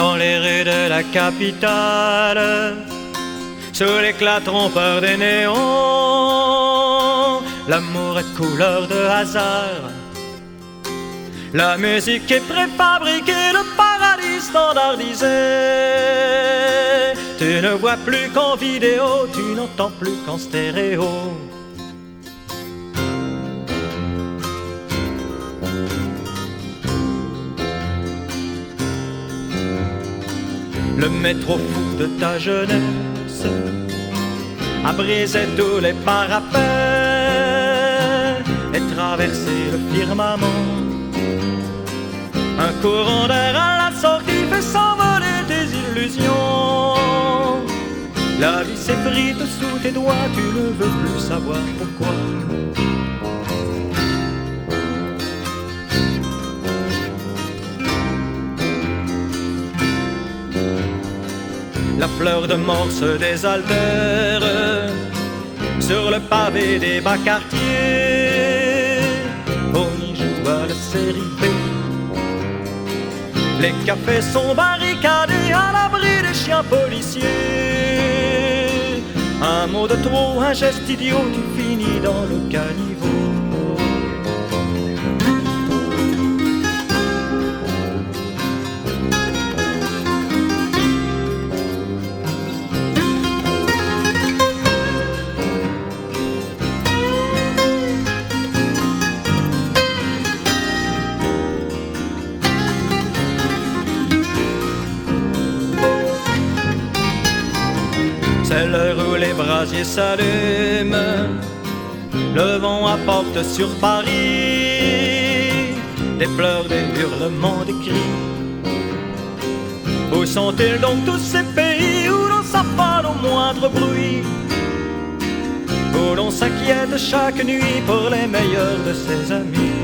dans les rues de la capitale, sous l'éclat trompeur des néons. L'amour est couleur de hasard, la musique est préfabriquée, le paradis standardisé. Tu ne vois plus qu'en vidéo, tu n'entends plus qu'en stéréo. Le métro fou de ta jeunesse a brisé tous les parapets et traversé le firmament. Un courant d'air à la sortie fait s'envoler tes illusions. La vie s'effrite sous tes doigts, tu ne veux plus savoir pourquoi. La fleur de morse des altères sur le pavé des bas quartiers. On y joue à la série B. Les cafés sont barricadés à l'abri des chiens policiers. Un mot de trop, un geste idiot, tu finis dans le caniveau. C'est l'heure où les brasiers s'allument, le vent apporte sur Paris des pleurs, des hurlements, des cris. Où sont-ils donc tous ces pays où l'on s'affale au moindre bruit, où l'on s'inquiète chaque nuit pour les meilleurs de ses amis?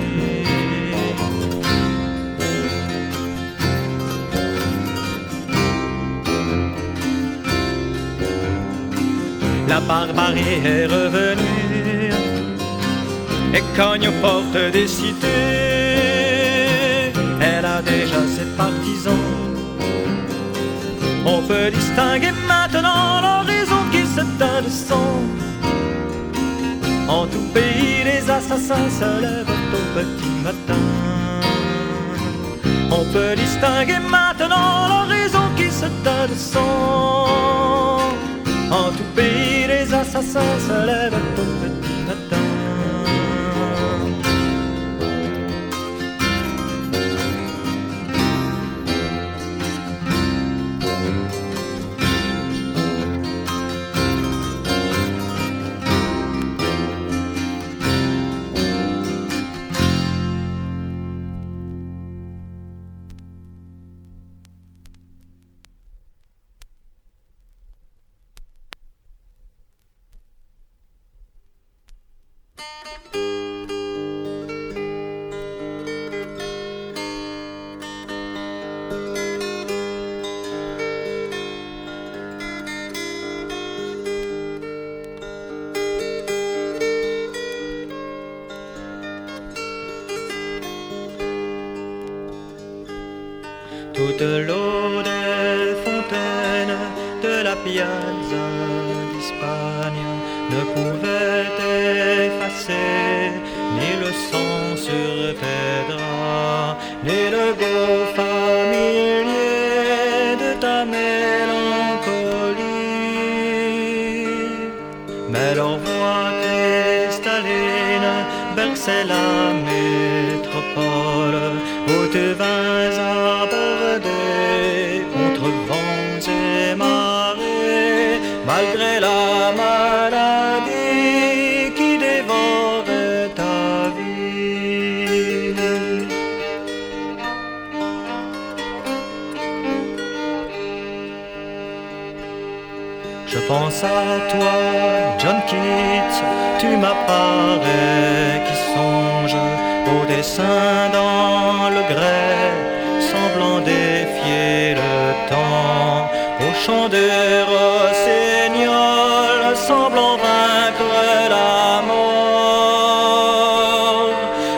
La barbarie est revenue et cogne aux portes des cités. Elle a déjà ses partisans. On peut distinguer maintenant l'horizon qui se teint de sang. En tout pays, les assassins se lèvent au petit matin. On peut distinguer maintenant l'horizon qui se teint de sang. En tout pays, les assassins se lèvent au petit matin. Toute l'eau des fontaines de la piazza d'Espagne ne pouvait effacer ni le sang sur tes draps, ni le beau familier de ta mélancolie. Mais leur voix cristalline berçait la métropole où tu vins aborder contre vents et marées, malgré la maladie qui dévorait ta vie. Je pense à toi, John Keats, tu m'apparais qui songe au dessin dans le grès, semblant défier le temps, au chant de rossignol, semblant vaincre la mort.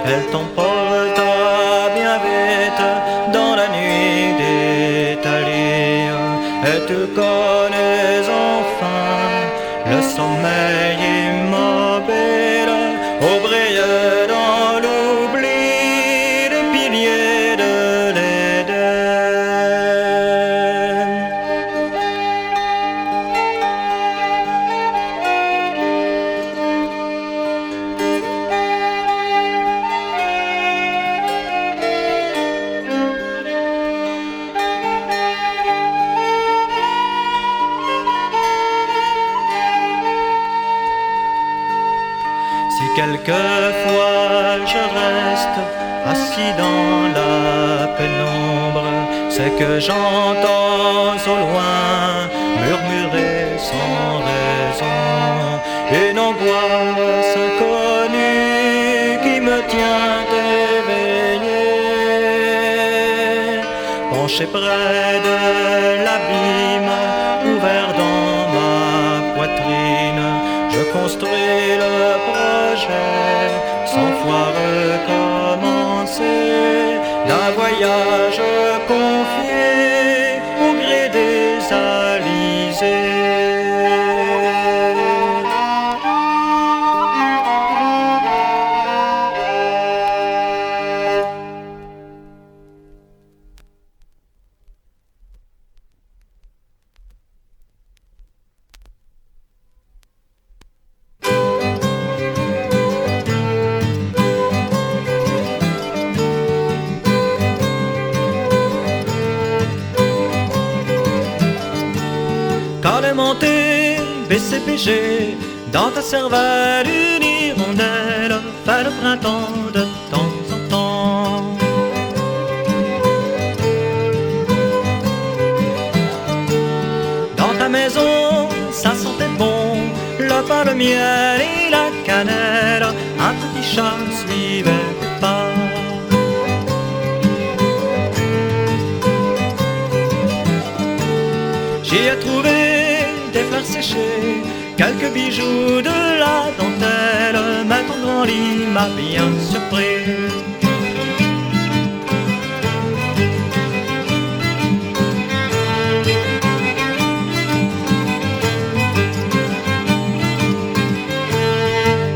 Elle t'emporta bien vite dans la nuit d'Italie. le sommeil immobile, oublié dans l'oubli des piliers de l'Éden. Si quelquefois je reste assis dans la pénombre, c'est que j'entends au loin murmurer sans raison une angoisse inconnue qui me tient éveillé. Penché près de l'abîme ouvert dans ma poitrine, je construis le projet sans fois recommencer d'un voyage confié au gré des alizés. Calémenté, BCPG, dans ta cervelle une hirondelle fait le printemps de temps en temps. Dans ta maison, ça sentait bon, le pain, le miel et la cannelle, un petit chat suivait tes pas. J'y ai trouvé des fleurs séchées, quelques bijoux, de la dentelle, mais ton grand lit m'a bien surpris.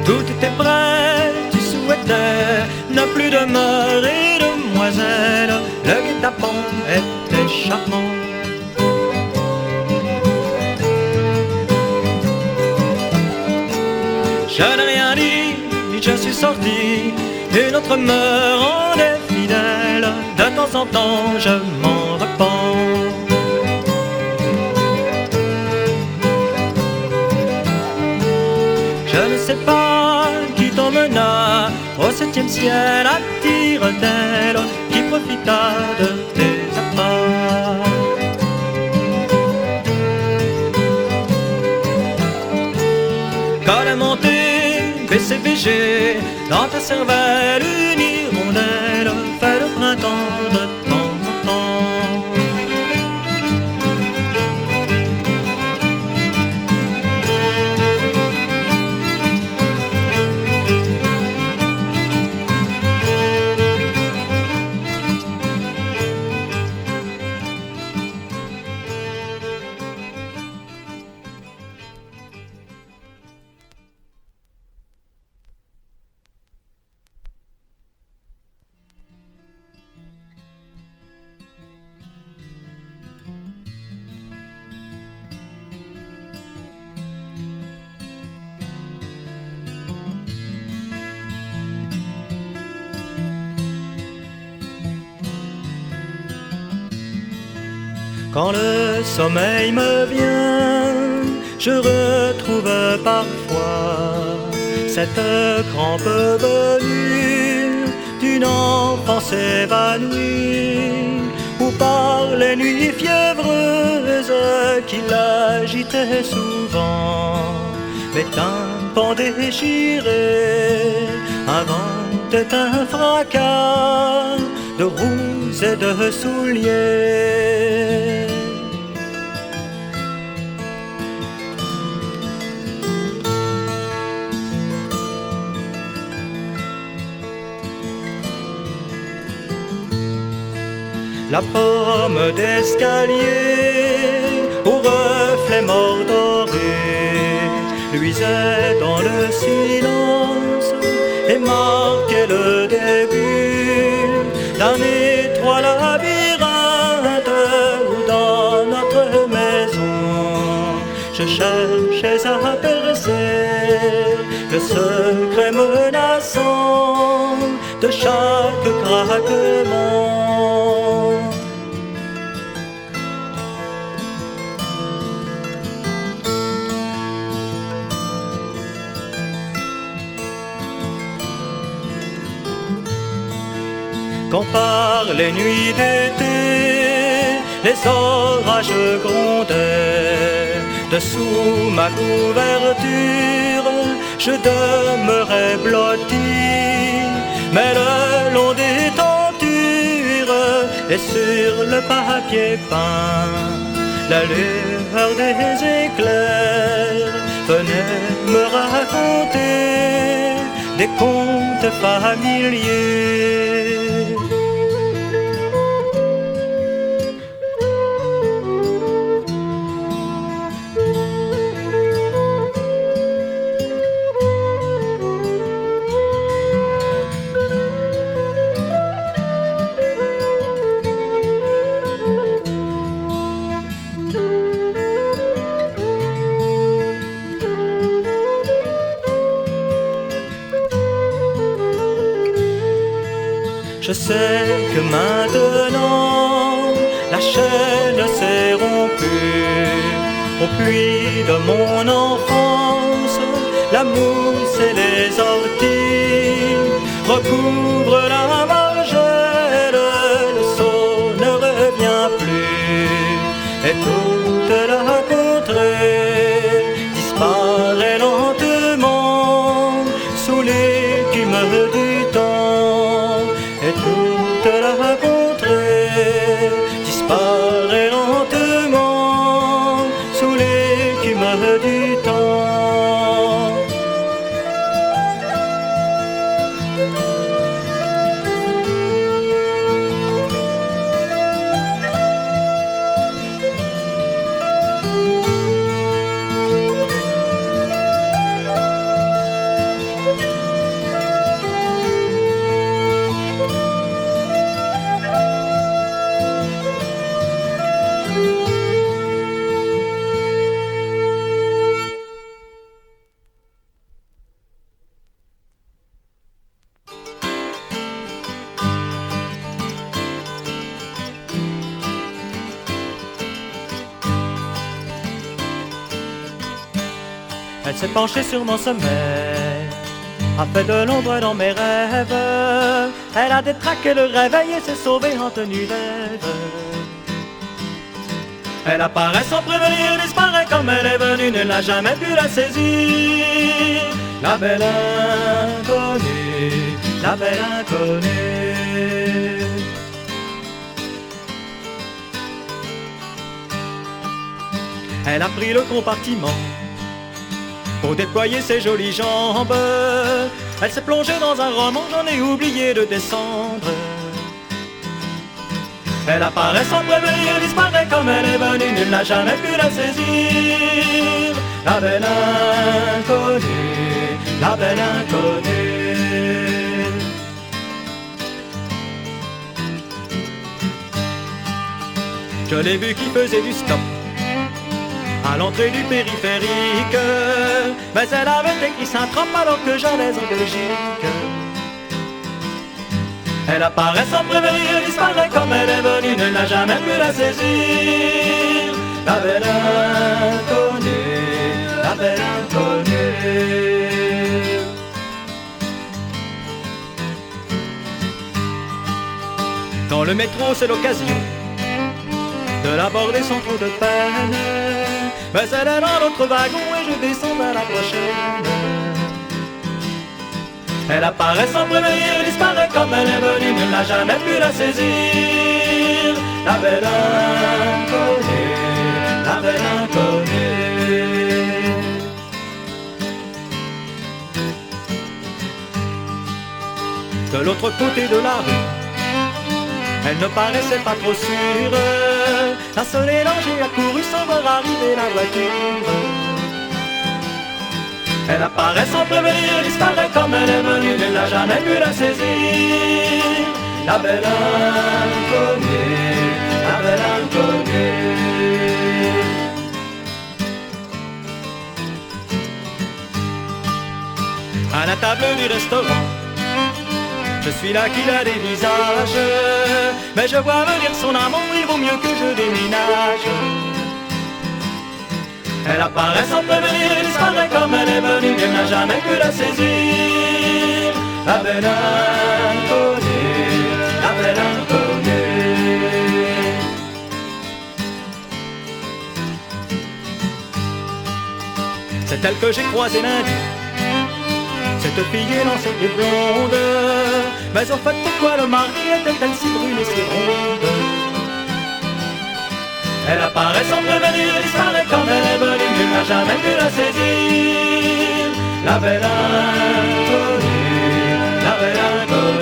Tout était prêt, tu souhaitais ne plus demeurer demoiselle, le guet-apens était charmant. Je n'ai rien dit, je suis sorti, une autre me rendait fidèle, de temps en temps je m'en repens. Je ne sais pas qui t'emmena au 7e ciel à tire-d'aile, qui profita de tes appas. Calémenté, BCBG, dans ta cervelle une hirondelle fait le printemps de temps en temps. Quand le sommeil me vient, je retrouve parfois cette crampe venue d'une enfance évanouie, ou par les nuits fiévreuses qui l'agitaient souvent. Mais un pan déchiré inventait un fracas de roues et de souliers. La pomme d'escalier au reflet mordoré luisait dans le silence et marquait le début d'un étroit labyrinthe où dans notre maison je cherchais à percer le secret menaçant de chaque craquement. Quand par les nuits d'été, les orages grondaient, dessous ma couverture, je demeurais blotti, mais le long des tentures et sur le papier peint, la lueur des éclairs venait me raconter des contes familiers. Je sais que maintenant la chaîne s'est rompue. Au puits de mon enfance, la mousse et les orties recouvrent la margelle. Le saut ne revient plus et toute la contrée disparaît lentement sous l'écume du temps. Et toute la contrée disparaît lentement sous l'écume du temps. Elle s'est penchée sur mon sommeil, a fait de l'ombre dans mes rêves. Elle a détraqué le réveil et s'est sauvée en tenue d'Ève. Elle apparaît sans prévenir, disparaît comme elle est venue, ne l'a jamais pu la saisir. La belle inconnue, la belle inconnue. Elle a pris le compartiment pour déployer ses jolies jambes. Elle s'est plongée dans un roman, j'en ai oublié de descendre. Elle apparaît sans prévenir, disparaît comme elle est venue, nul n'a jamais pu la saisir. La belle inconnue, la belle inconnue. Je l'ai vue qui faisait du stop à l'entrée du périphérique, mais elle avait écrit Saint-Trope alors que j'allais en Belgique. Elle apparaît sans prévenir, disparaît comme elle est venue, ne l'a jamais pu la saisir. La belle inconnue, la belle inconnue. Dans le métro c'est l'occasion de l'aborder sans trop de peine, mais elle est dans l'autre wagon et je descends à la prochaine. Elle apparaît sans prévenir, disparaît comme elle est venue, ne l'a jamais pu la saisir. La belle inconnue, la belle inconnue. De l'autre côté de la rue, elle ne paraissait pas trop sûre. La seule élange a couru sans voir arriver la voiture. apparaît sans prévenir, disparaît comme elle est venue, nul n'a jamais pu la saisir. La belle inconnue, la belle inconnue. À la table du restaurant, je suis là qu'il a des visages, mais je vois venir son amour, il vaut mieux que je déménage. Elle apparaît sans prévenir, elle disparaît comme elle est venue, elle n'a jamais pu la saisir. La belle inconnue, la belle inconnue. C'est elle que j'ai croisée lundi. Cette fille est lancée et blonde, mais en fait pourquoi le mari était-elle si brune et si ronde? Elle apparaît sans prévenir, elle disparaît quand elle est venue, nul n'a jamais pu la saisir. La belle inconnue, la belle inconnue.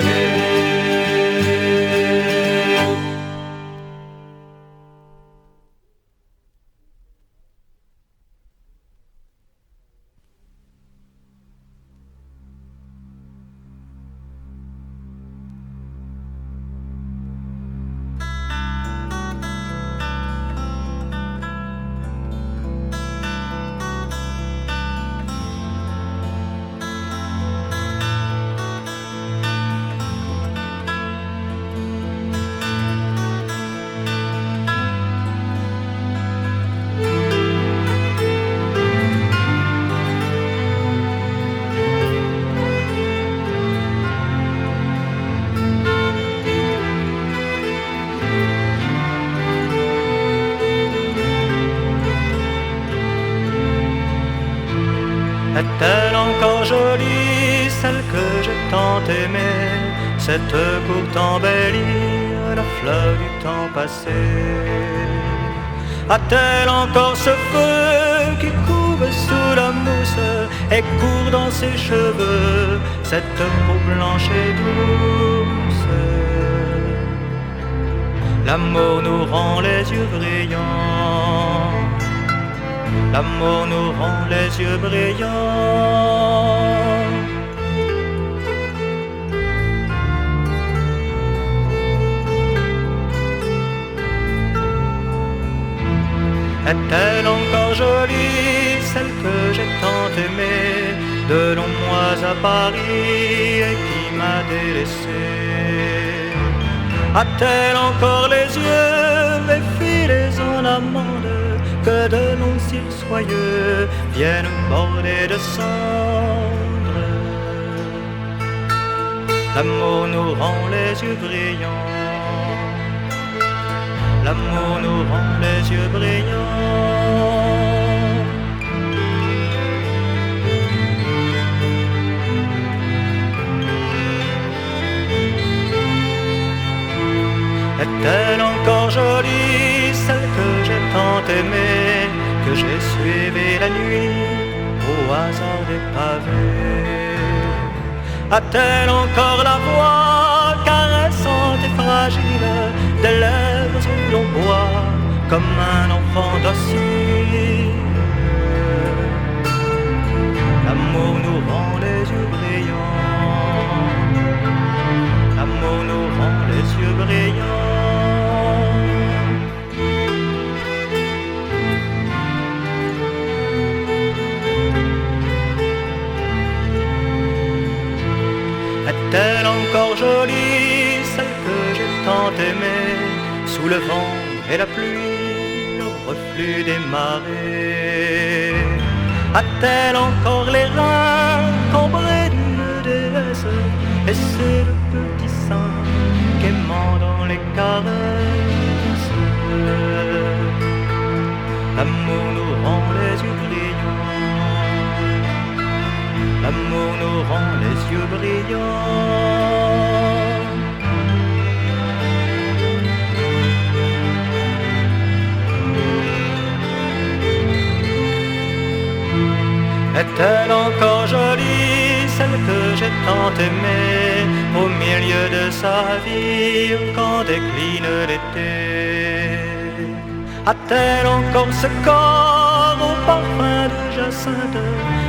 Est-elle encore jolie, celle que j'ai tant aimée, cette courte embellie, la fleur du temps passé? A-t-elle encore ce feu qui couve sous la mousse et court dans ses cheveux, cette peau blanche et douce? L'amour nous rend les yeux brillants, l'amour nous rend les yeux brillants. Est-elle encore jolie, celle que j'ai tant aimée, de longs mois à Paris et qui m'a délaissé? A-t-elle encore les yeux effilés en amande, que de longs cils soyeux viennent bordés de cendres? L'amour nous rend les yeux brillants, l'amour nous rend les yeux brillants. Est-elle encore jolie, celle que j'ai tant aimée, que j'ai suivie la nuit au hasard des pavés? A-t-elle encore la voix caressante et fragile, des lèvres où l'on boit comme un enfant docile? L'amour nous rend les yeux brillants, l'amour nous rend les yeux brillants. Est-elle encore jolie, celle que j'ai tant aimée, sous le vent et la pluie, le reflux des marées? A-t-elle encore les reins cambrés d'une déesse, et c'est le petit sein qu'aimant dans les caresses? L'amour nous rend les yeux brillants, l'amour nous rend les yeux brillants. Est-elle encore jolie, celle que j'ai tant aimée, au milieu de sa vie quand décline l'été? A-t-elle encore ce corps au parfum de jacinthe,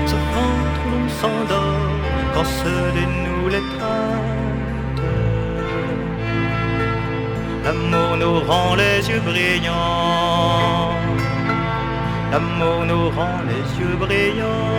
ce ventre où l'on s'endort quand se dénoue l'étreinte? L'amour nous rend les yeux brillants, l'amour nous rend les yeux brillants.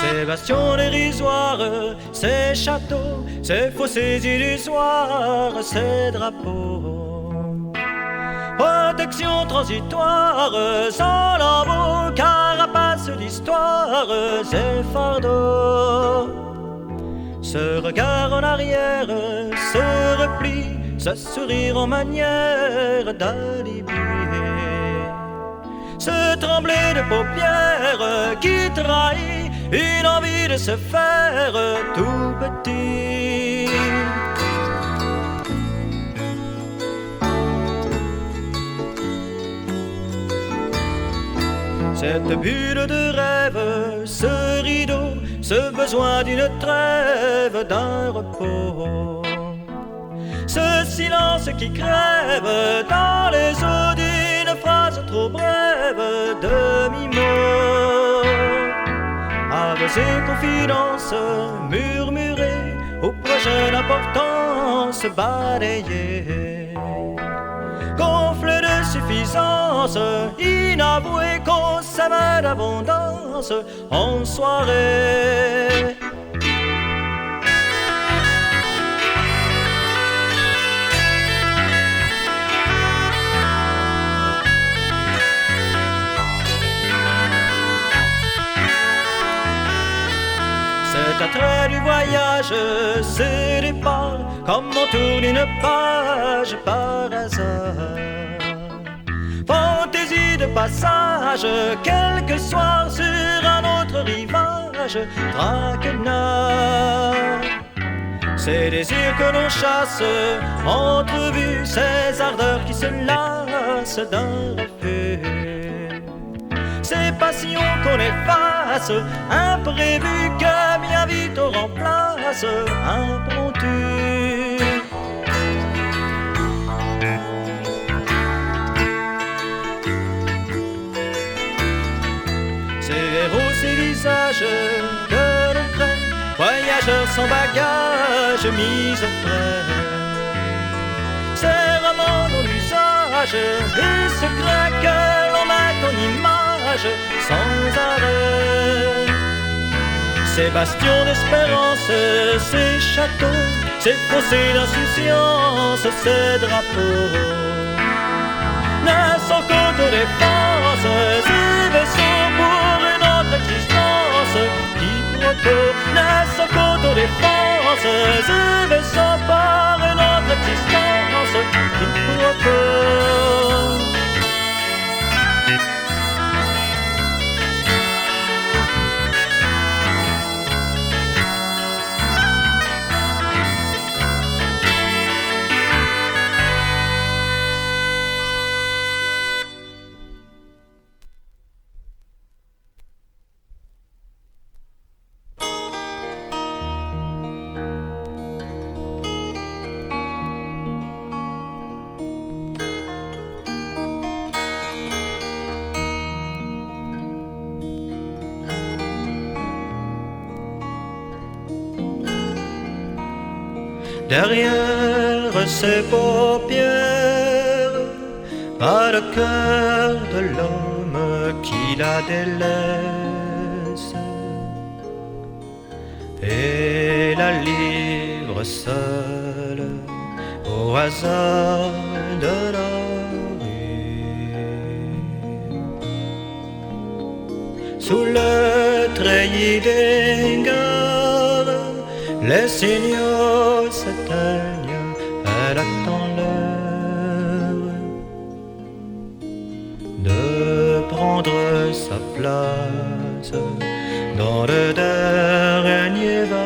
Ces bastions dérisoires, ces châteaux, ces fossés illusoires, ces drapeaux, protection transitoire, sans lambeaux, carapace d'histoire, ces fardeaux. Ce regard en arrière, ce repli, ce sourire en manière d'alibi, ce trembler de paupières qui trahit une envie de se faire tout petit. Cette bulle de rêve, ce rideau, ce besoin d'une trêve, d'un repos, ce silence qui crève dans les eaux d'une phrase trop brève, demi-mot. Avec ses confidences murmurées, aux prochaines importances balayées, gonflées de suffisance, inavouées qu'on s'aimait d'abondance en soirée. Cet attrait du voyage, ce départ, comme on tourne une page par hasard. Fantaisie de passage, quelques soirs sur un autre rivage, traquenard. Ces désirs que l'on chasse, entrevus, ces ardeurs qui se lassent d'un refus. Ces passions qu'on efface, imprévues que bien vite on remplace, impromptues. Ces héros, ces visages que l'on crée, voyageurs sans bagages mis au frais. Ces romans dont l'usage, les secrets que l'on met en image sans arrêt. Ces bastions d'espérance, ces châteaux, ces fossés d'insouciance, ces drapeaux ne sont qu'autodéfense, ces vaisseaux pour une autre existence. Quiproquos ne sont qu'autodéfense, ces vaisseaux pour une autre existence. Quiproquos. Derrière ses paupières, pas le cœur de l'homme qui la délaisse et la livre seule au hasard de la rue. Sous le treillis des gares, les signaux s'éteignent, elle attend l'heure de prendre sa place dans le dernier wagon.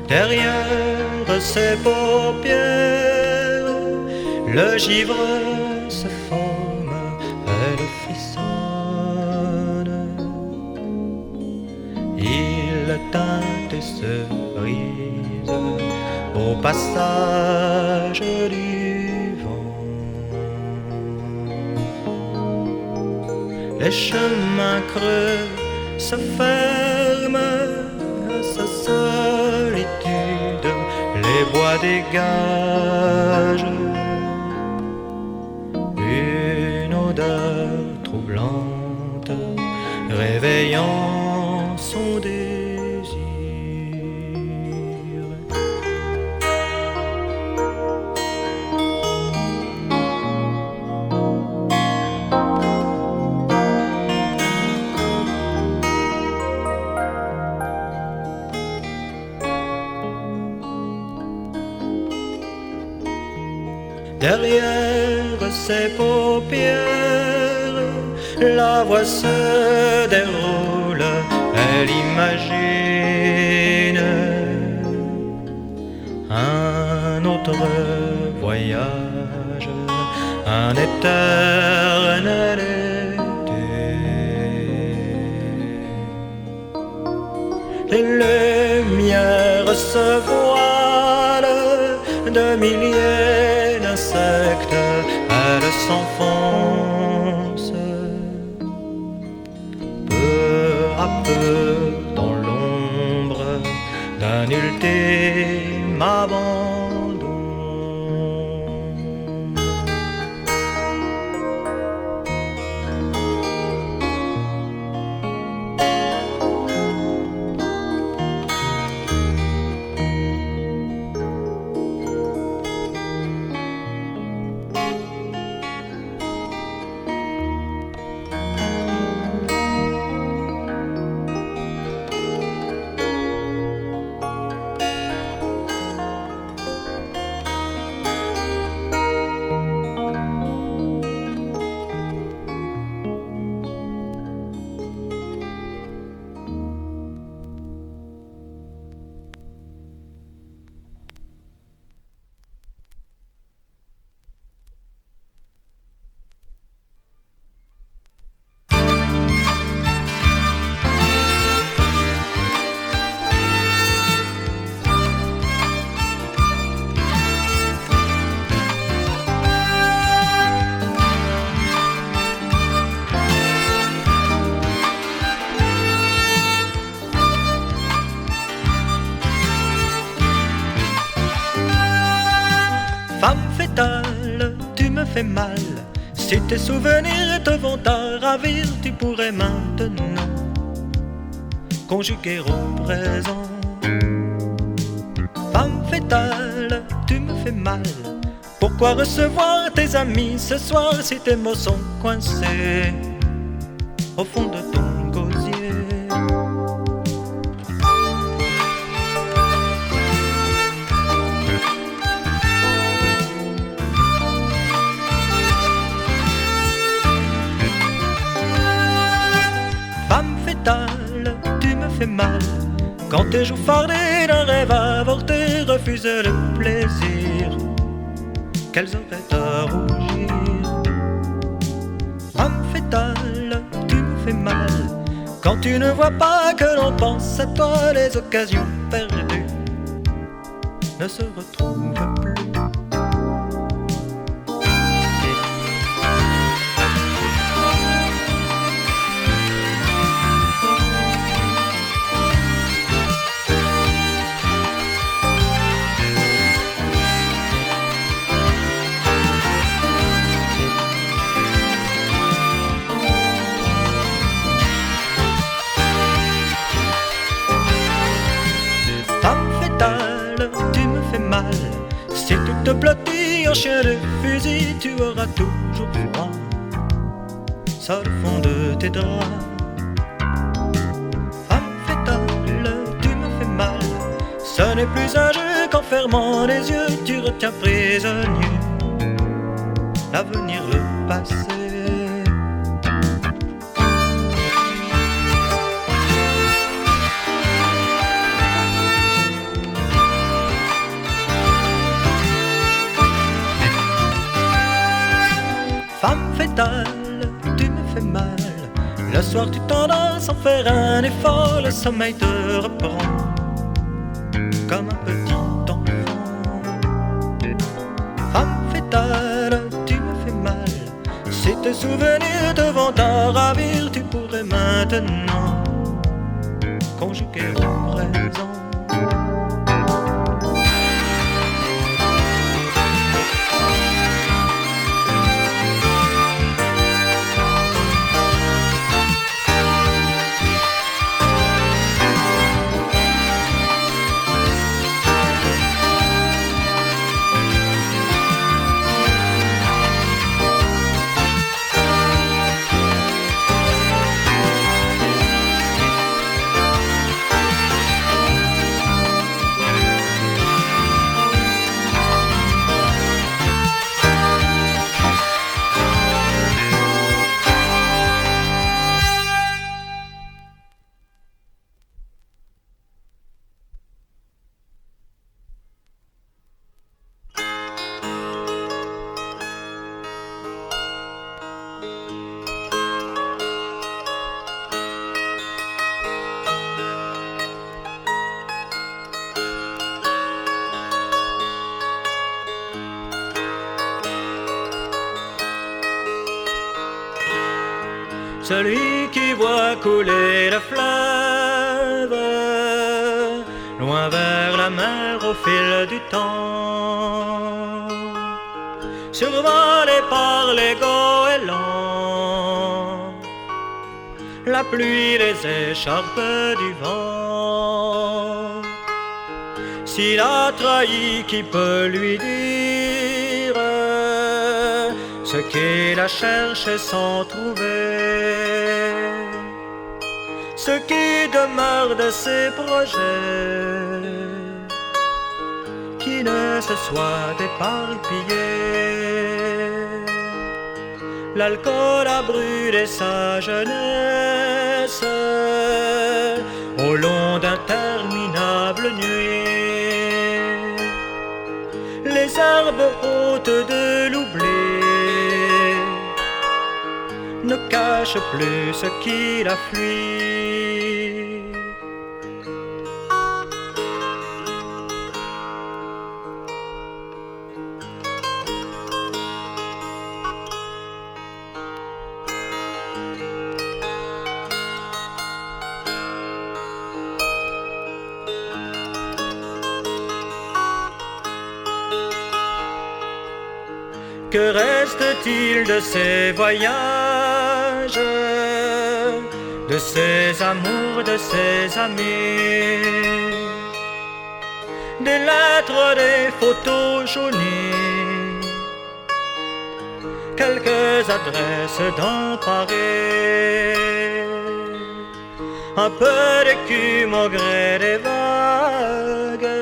Derrière ses paupières, le givre se forme, elle frissonne. Il teinte et se brise au passage du vent. Les chemins creux se ferment à sa solitude, les bois dégagent une odeur troublante, réveillant son désir. Derrière ses paupières, la voix se déroule, elle imagine un autre voyage, un éternel été. Les lumières se voilent de milliers d'insectes, elle s'enfonce peu à peu dans l'ombre d'un ultime abandon. Femme fatale, tu me fais mal. Si tes souvenirs te vont à ravir, tu pourrais maintenant conjuguer au présent. Femme fatale, tu me fais mal. Pourquoi recevoir tes amis ce soir si tes mots sont coincés au fond de ton gosier? Femme fatale, tu me fais mal. Quand tes joues fardées d'un rêve avorté refusent le plaisir qu'elles auraient à rougir. Femme fatale, tu me fais mal. Quand tu ne vois pas que l'on pense à toi, les occasions perdues ne se retrouvent plus. Femme fatale, tu me fais mal. Si tu te blottis en chien de fusil, tu auras toujours froid sur le fond de tes draps. Femme fatale, tu me fais mal. Ce n'est plus un jeu qu'en fermant les yeux, tu retiens prisonnier l'avenir, le passé. Femme fatale, tu me fais mal. Le soir tu t'endors sans faire un effort, le sommeil te reprend comme un petit enfant. Femme fatale, tu me fais mal. Si tes souvenirs te vont à ravir, tu pourrais maintenant conjuguer au présent. Celui qui voit couler le fleuve loin vers la mer au fil du temps, survolé par les goélands, la pluie, les écharpes du vent. S'il a trahi, qui peut lui dire ce qu'il a cherché sans trouver, ce qui demeure de ses projets, qui ne se soit éparpillé. L'alcool a brûlé sa jeunesse au long d'interminables nuits. Les herbes hautes de l'oubli ne cachent plus ce qu'il a fui. Que reste-t-il de ces voyages, de ces amours, de ces amis, des lettres, des photos jaunies, quelques adresses dans Paris, un peu d'écume au gré des vagues,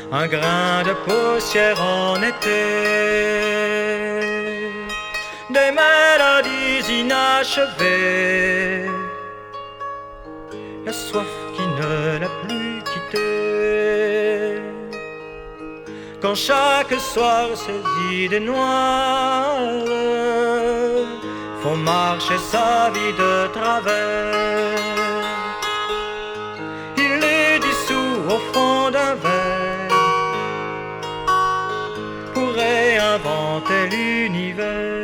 un grain de poussière en été, des mélodies inachevées, la soif qui ne l'a plus quitté. Quand chaque soir ses idées noires font marcher sa vie de travers. Il est dissous au fond d'un verre pour réinventer l'univers.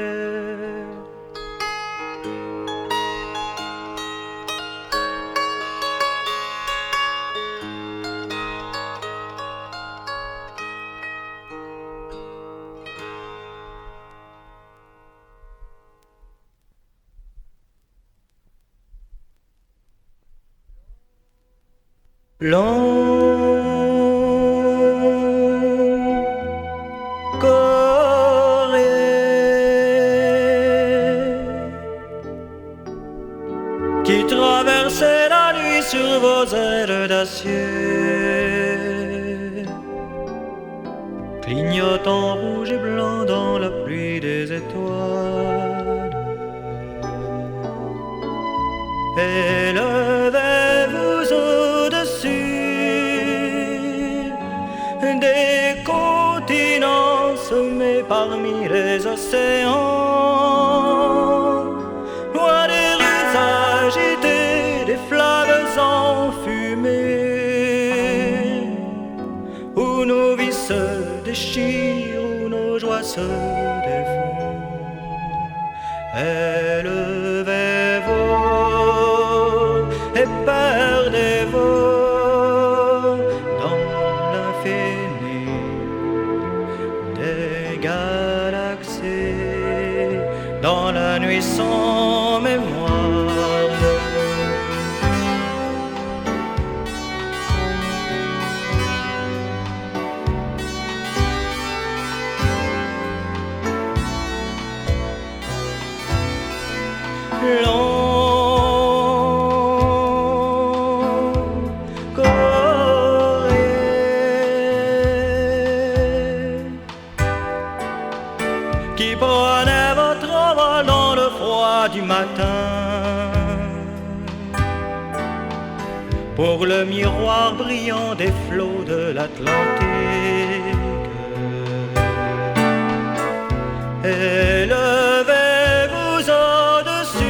Long courrier qui traversait la nuit sur vos ailes d'acier, clignotant rouge et blanc dans la pluie des étoiles. Élevez-vous au-dessus des continents semés parmi les océans, loin des rues agitées, des fleuves enfumés, où nos vies se déchirent, où nos joies se défont. Élevez-vous et perdez-vous dans l'infini des galaxies, dans la nuit sans mémoire. Qui prenait votre envol dans le froid du matin, pour le miroir brillant des flots de l'Atlantique. Élevez-vous au-dessus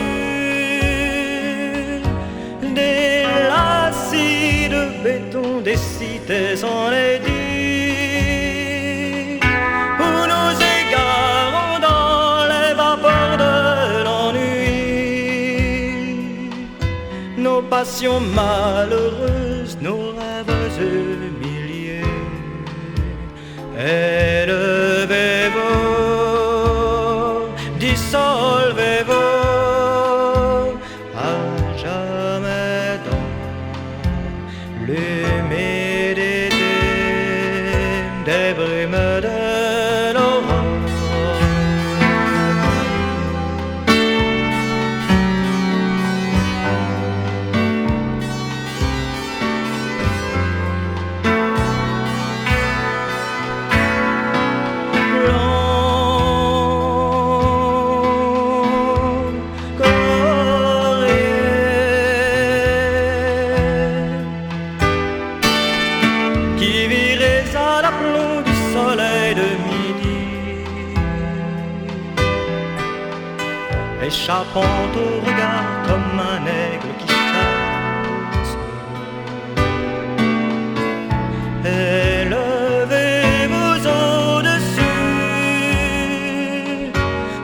des lacis de béton des cités enlaidies, nos passions malheureuses, nos rêves humiliés. Élevez-vous, dissolvez-vous à jamais dans l'humidité des brumes de l'aurore. Qui virait à l'aplomb du soleil de midi, échappant au regard comme un aigle qui chasse. Élevez-vous au-dessus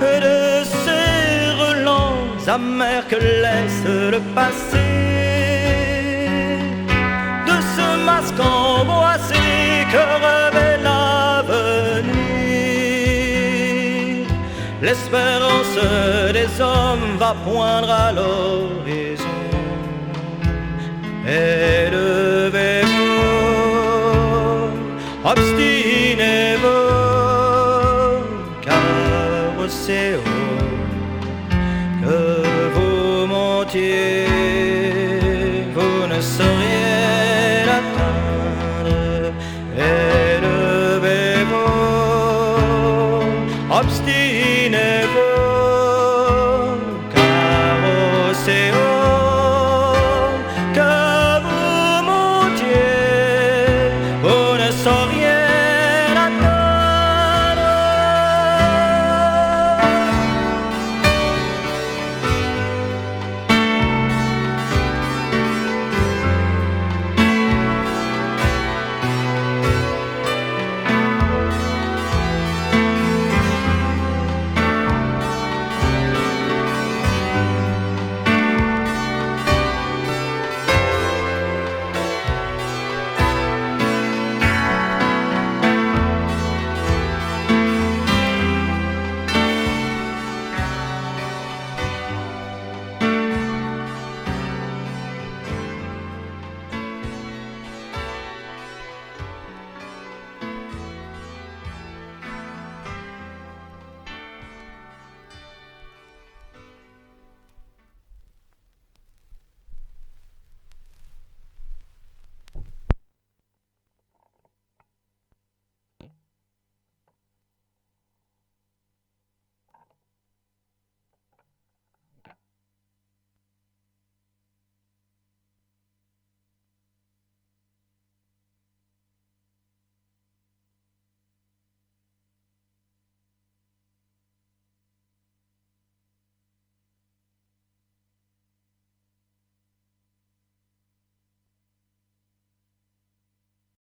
de ces relents amers que laisse le passé, masque emboissé que revêt l'avenir. L'espérance des hommes va poindre à l'horizon.